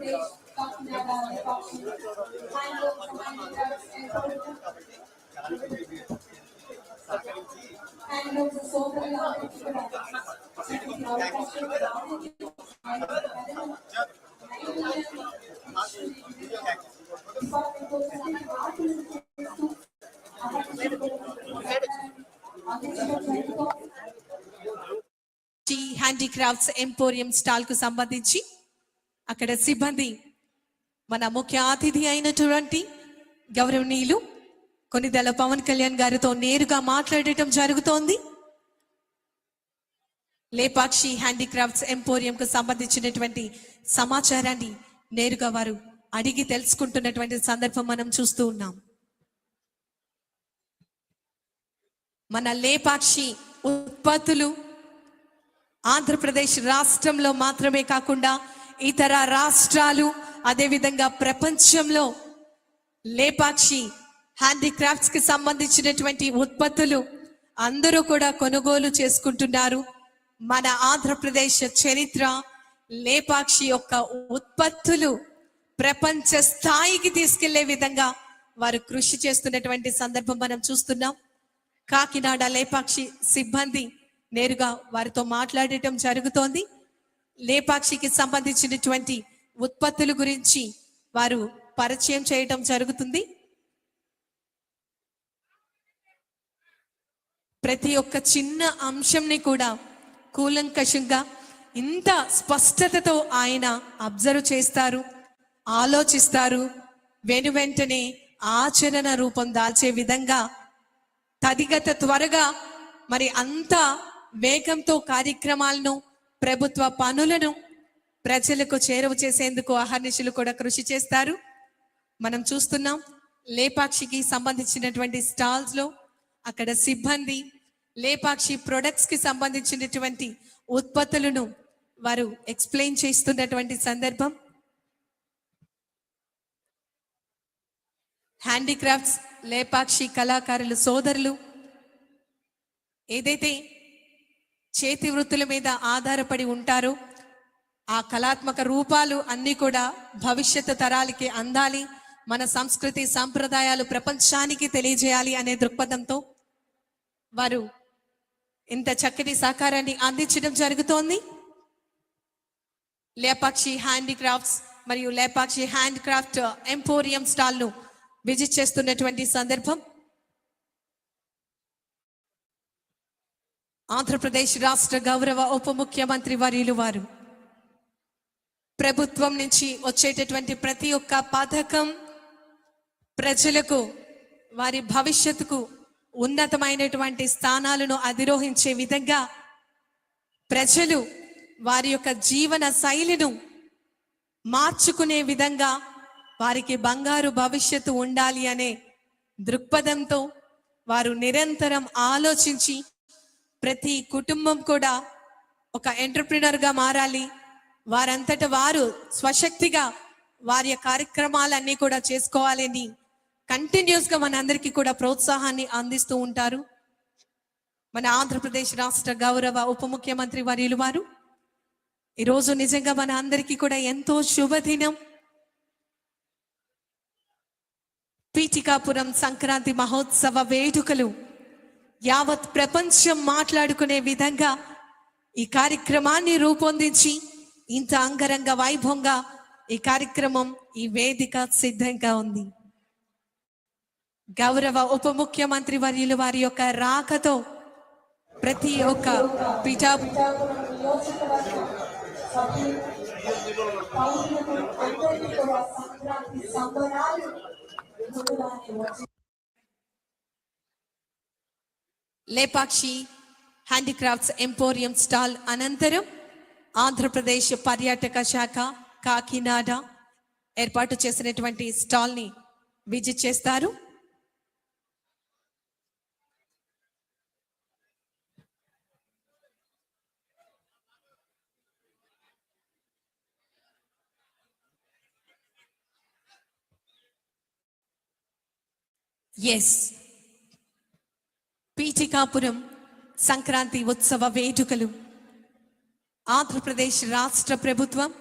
Pradesh, Kakinada, Lepakshi, handlooms, handicrafts, handlooms, సోదరులు అందరికీ కూడా చక్కటి అవకాశం హ్యాండీక్రాఫ్ట్స్ ఎంపోరియం స్టాల్ కు సంబంధించి అక్కడ సిబ్బంది మన ముఖ్య అతిథి అయినటువంటి గౌరవనీయులు కొనిదెల పవన్ కళ్యాణ్ గారితో నేరుగా మాట్లాడటం జరుగుతోంది. లేపాక్షి హ్యాండీక్రాఫ్ట్స్ ఎంపోరియం కు సంబంధించినటువంటి సమాచారాన్ని నేరుగా వారు అడిగి తెలుసుకుంటున్నటువంటి సందర్భం మనం చూస్తూ ఉన్నాం. మన లేపాక్షి ఉత్పత్తులు ఆంధ్రప్రదేశ్ రాష్ట్రంలో మాత్రమే కాకుండా ఇతర రాష్ట్రాలు అదేవిధంగా ప్రపంచంలో లేపాక్షి హ్యాండీక్రాఫ్ట్స్ కి సంబంధించినటువంటి ఉత్పత్తులు అందరూ కూడా కొనుగోలు చేసుకుంటున్నారు. మన ఆంధ్రప్రదేశ్ చరిత్ర లేపాక్షి యొక్క ఉత్పత్తులు ప్రపంచ స్థాయికి తీసుకెళ్లే విధంగా వారు కృషి చేస్తున్నటువంటి సందర్భం మనం చూస్తున్నాం. కాకినాడ లేపాక్షి సిబ్బంది నేరుగా వారితో మాట్లాడటం జరుగుతోంది. లేపాక్షికి సంబంధించినటువంటి ఉత్పత్తుల గురించి వారు పరిచయం చేయటం జరుగుతుంది. ప్రతి ఒక్క చిన్న అంశంని కూడా కూలంకషంగా ఇంత స్పష్టతతో ఆయన అబ్జర్వ్ చేస్తారు, ఆలోచిస్తారు. వెనువెంటనే ఆచరణ రూపం దాల్చే విధంగా తదిగత త్వరగా మరి అంత వేగంతో కార్యక్రమాలను ప్రభుత్వ పనులను ప్రజలకు చేరువ చేసేందుకు అహర్నిశలు కూడా కృషి చేస్తారు. మనం చూస్తున్నాం లేపాక్షికి సంబంధించినటువంటి స్టాల్స్ లో అక్కడ సిబ్బంది లేపాక్షి ప్రొడక్ట్స్ కి సంబంధించినటువంటి ఉత్పత్తులను వారు ఎక్స్ప్లెయిన్ చేస్తున్నటువంటి సందర్భం. హ్యాండీక్రాఫ్ట్స్ లేపాక్షి కళాకారులు సోదరులు ఏదైతే చేతి వృత్తుల మీద ఆధారపడి ఉంటారో ఆ కళాత్మక రూపాలు అన్ని కూడా భవిష్యత్తు తరాలకి అందాలి, మన సంస్కృతి సంప్రదాయాలు ప్రపంచానికి తెలియజేయాలి అనే దృక్పథంతో వారు ఇంత చక్కటి సహకారాన్ని అందించడం జరుగుతోంది. లేపాక్షి హ్యాండీక్రాఫ్ట్స్ మరియు లేపాక్షి హ్యాండ్క్రాఫ్ట్ ఎంపోరియం స్టాల్ ను విజిట్ చేస్తున్నటువంటి సందర్భం. ఆంధ్రప్రదేశ్ రాష్ట్ర గౌరవ ఉప ముఖ్యమంత్రి వర్యులు వారు ప్రభుత్వం నుంచి వచ్చేటటువంటి ప్రతి ఒక్క పథకం ప్రజలకు వారి భవిష్యత్తుకు ఉన్నతమైనటువంటి స్థానాలను అధిరోహించే విధంగా ప్రజలు వారి యొక్క జీవన శైలిను మార్చుకునే విధంగా వారికి బంగారు భవిష్యత్తు ఉండాలి అనే దృక్పథంతో వారు నిరంతరం ఆలోచించి ప్రతి కుటుంబం కూడా ఒక ఎంటర్‌ప్రెన్యూర్ గా మారాలి, వారంతట వారు స్వశక్తిగా వారి కార్యక్రమాలన్నీ కూడా చేసుకోవాలని కంటిన్యూస్ గా మనందరికీ కూడా ప్రోత్సాహాన్ని అందిస్తూ ఉంటారు. మన ఆంధ్రప్రదేశ్ రాష్ట్ర గౌరవ ఉప ముఖ్యమంత్రి వర్యులు వారు ఈరోజు నిజంగా మన అందరికీ కూడా ఎంతో శుభదినం. పీఠికాపురం సంక్రాంతి మహోత్సవ వేడుకలు యావత్ ప్రపంచం మాట్లాడుకునే విధంగా ఈ కార్యక్రమాన్ని రూపొందించి ఇంత అంగరంగ వైభవంగా ఈ కార్యక్రమం ఈ వేదిక సిద్ధంగా ఉంది. గౌరవ ఉప ముఖ్యమంత్రి వర్యులు వారి యొక్క రాకతో ప్రతి ఒక్క లేపాక్షి హ్యాండీక్రాఫ్ట్స్ ఎంపోరియం స్టాల్ అనంతరం ఆంధ్రప్రదేశ్ పర్యాటక శాఖ కాకినాడ ఏర్పాటు చేసినటువంటి స్టాల్ ని విజిట్ చేస్తారు. ఎస్, పీఠికాపురం సంక్రాంతి ఉత్సవ వేడుకలు ఆంధ్రప్రదేశ్ రాష్ట్ర ప్రభుత్వం